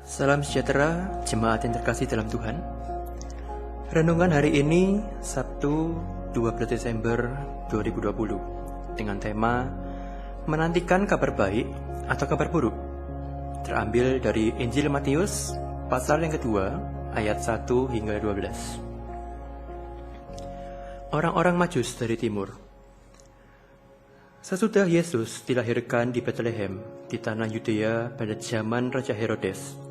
Salam sejahtera, jemaat yang terkasih dalam Tuhan. Renungan hari ini, Sabtu 12 Desember 2020, dengan tema Menantikan kabar baik atau kabar buruk. Terambil dari Injil Matius, pasal yang kedua, ayat 1 hingga 12. Orang-orang Majus dari timur. Sesudah Yesus dilahirkan di Betlehem, di tanah Yudea pada zaman Raja Herodes,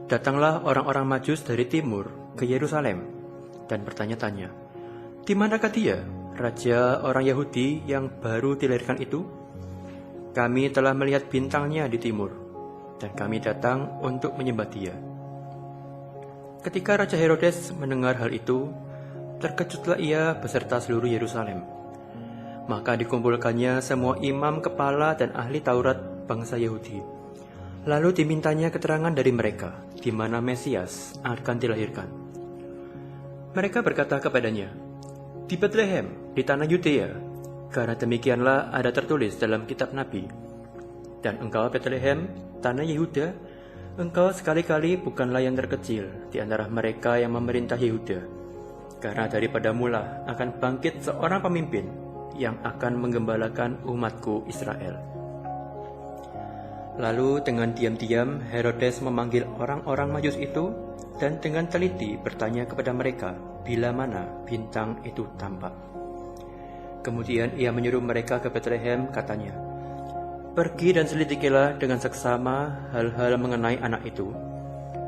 datanglah orang-orang Majus dari timur ke Yerusalem dan bertanya-tanya, "Di manakah dia, raja orang Yahudi yang baru dilahirkan itu? Kami telah melihat bintangnya di timur, dan kami datang untuk menyembah dia." Ketika Raja Herodes mendengar hal itu, terkejutlah ia beserta seluruh Yerusalem. Maka dikumpulkannya semua imam kepala dan ahli Taurat bangsa Yahudi. Lalu dimintanya keterangan dari mereka di mana Mesias akan dilahirkan. Mereka berkata kepadanya, "Di Betlehem, di tanah Yudea, karena demikianlah ada tertulis dalam kitab Nabi. Dan engkau Betlehem, tanah Yehuda, engkau sekali-kali bukanlah yang terkecil di antara mereka yang memerintah Yehuda, karena daripada mula akan bangkit seorang pemimpin yang akan menggembalakan umatku Israel." Lalu dengan diam-diam Herodes memanggil orang-orang Majus itu dan dengan teliti bertanya kepada mereka bila mana bintang itu tampak. Kemudian ia menyuruh mereka ke Betlehem, katanya, "Pergi dan selidikilah dengan seksama hal-hal mengenai anak itu,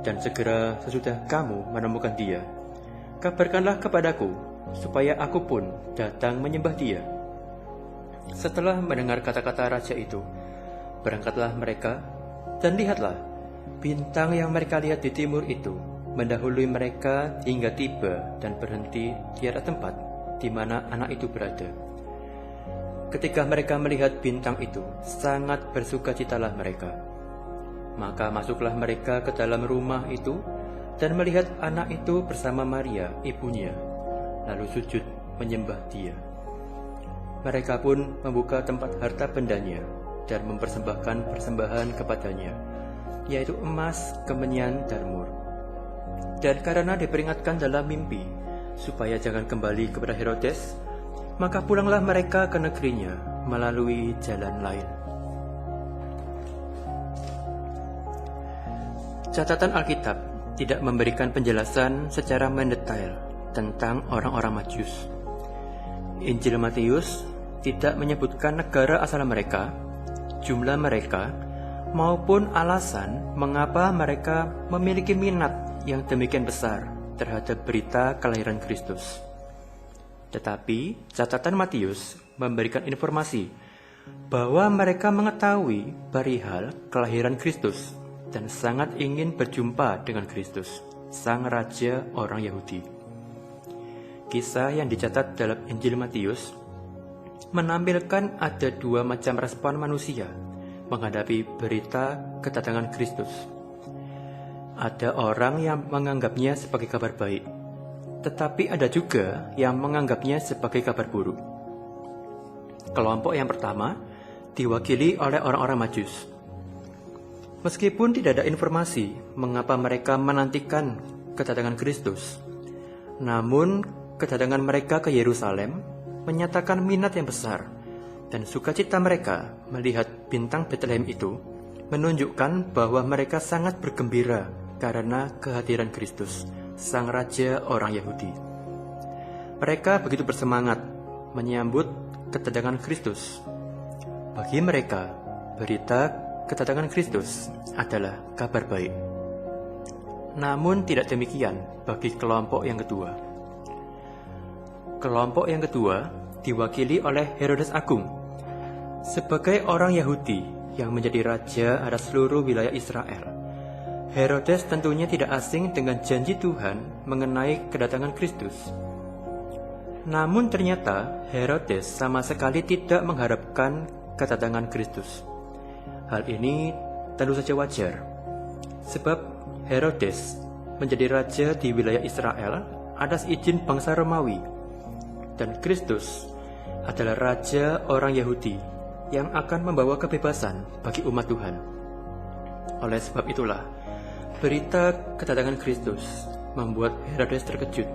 dan segera sesudah kamu menemukan dia, kabarkanlah kepadaku, supaya aku pun datang menyembah dia." Setelah mendengar kata-kata raja itu, berangkatlah mereka, dan lihatlah, bintang yang mereka lihat di timur itu mendahului mereka hingga tiba dan berhenti di arah tempat di mana anak itu berada. Ketika mereka melihat bintang itu, sangat bersukacitalah mereka. Maka masuklah mereka ke dalam rumah itu dan melihat anak itu bersama Maria, ibunya, lalu sujud menyembah dia. Mereka pun membuka tempat harta bendanya dan mempersembahkan persembahan kepadanya, yaitu emas, kemenyan, dan mur. Dan karena diperingatkan dalam mimpi supaya jangan kembali kepada Herodes, maka pulanglah mereka ke negerinya melalui jalan lain. Catatan Alkitab tidak memberikan penjelasan secara mendetail tentang orang-orang Majus. Injil Matius tidak menyebutkan negara asal mereka, jumlah mereka, maupun alasan mengapa mereka memiliki minat yang demikian besar terhadap berita kelahiran Kristus. Tetapi catatan Matius memberikan informasi bahwa mereka mengetahui perihal kelahiran Kristus dan sangat ingin berjumpa dengan Kristus, Sang Raja orang Yahudi. Kisah yang dicatat dalam Injil Matius menampilkan ada dua macam respon manusia menghadapi berita kedatangan Kristus. Ada orang yang menganggapnya sebagai kabar baik, tetapi ada juga yang menganggapnya sebagai kabar buruk. Kelompok yang pertama diwakili oleh orang-orang Majus. Meskipun tidak ada informasi mengapa mereka menantikan kedatangan Kristus, namun kedatangan mereka ke Yerusalem menyatakan minat yang besar, dan sukacita mereka melihat bintang Betlehem itu menunjukkan bahwa mereka sangat bergembira karena kehadiran Kristus, Sang Raja orang Yahudi. Mereka begitu bersemangat menyambut kedatangan Kristus. Bagi mereka, berita kedatangan Kristus adalah kabar baik. Namun tidak demikian bagi kelompok yang kedua. Kelompok yang kedua diwakili oleh Herodes Agung. Sebagai orang Yahudi yang menjadi raja atas seluruh wilayah Israel, Herodes tentunya tidak asing dengan janji Tuhan mengenai kedatangan Kristus. Namun ternyata Herodes sama sekali tidak mengharapkan kedatangan Kristus. Hal ini tentu saja wajar, sebab Herodes menjadi raja di wilayah Israel atas izin bangsa Romawi, dan Kristus adalah raja orang Yahudi yang akan membawa kebebasan bagi umat Tuhan. Oleh sebab itulah, Berita kedatangan Kristus membuat Herodes terkejut.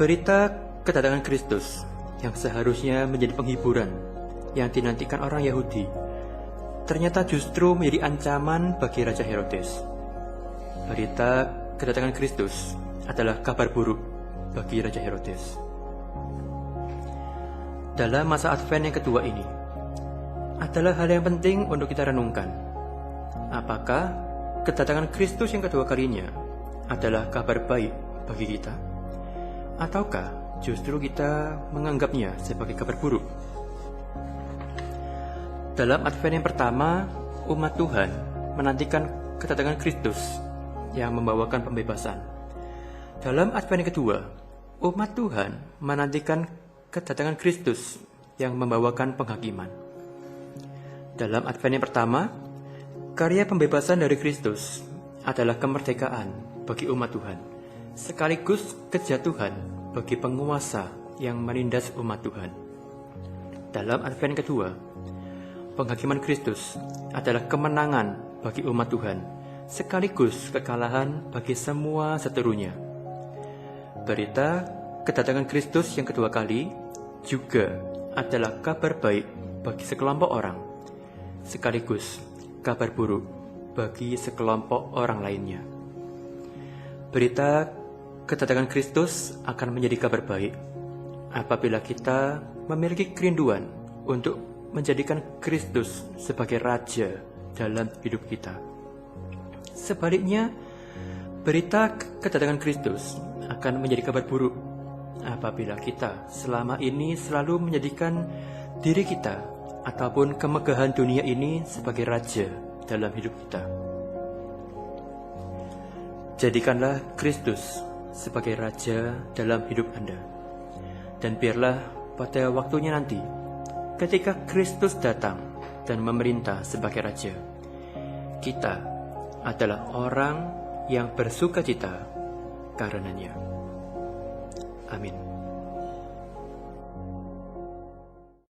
Berita kedatangan Kristus yang seharusnya menjadi penghiburan yang dinantikan orang Yahudi ternyata justru menjadi ancaman bagi Raja Herodes. Berita kedatangan Kristus adalah kabar buruk bagi Raja Herodes. Dalam masa Advent yang kedua ini, adalah hal yang penting untuk kita renungkan. Apakah kedatangan Kristus yang kedua kalinya adalah kabar baik bagi kita? Ataukah justru kita menganggapnya sebagai kabar buruk? Dalam Advent yang pertama, umat Tuhan menantikan kedatangan Kristus yang membawakan pembebasan. Dalam Advent yang kedua, umat Tuhan menantikan kedatangan Kristus yang membawakan penghakiman. Dalam Advent yang pertama, karya pembebasan dari Kristus adalah kemerdekaan bagi umat Tuhan, sekaligus kejatuhan bagi penguasa yang menindas umat Tuhan. Dalam Advent kedua, penghakiman Kristus adalah kemenangan bagi umat Tuhan, sekaligus kekalahan bagi semua seterunya. Berita kedatangan Kristus yang kedua kali juga adalah kabar baik bagi sekelompok orang, sekaligus kabar buruk bagi sekelompok orang lainnya. Berita kedatangan Kristus akan menjadi kabar baik apabila kita memiliki kerinduan untuk menjadikan Kristus sebagai Raja dalam hidup kita. Sebaliknya, berita kedatangan Kristus akan menjadi kabar buruk apabila kita selama ini selalu menjadikan diri kita ataupun kemegahan dunia ini sebagai raja dalam hidup kita. Jadikanlah Kristus sebagai raja dalam hidup Anda. Dan biarlah pada waktunya nanti, ketika Kristus datang dan memerintah sebagai raja, kita adalah orang yang bersukacita karenanya. Amin.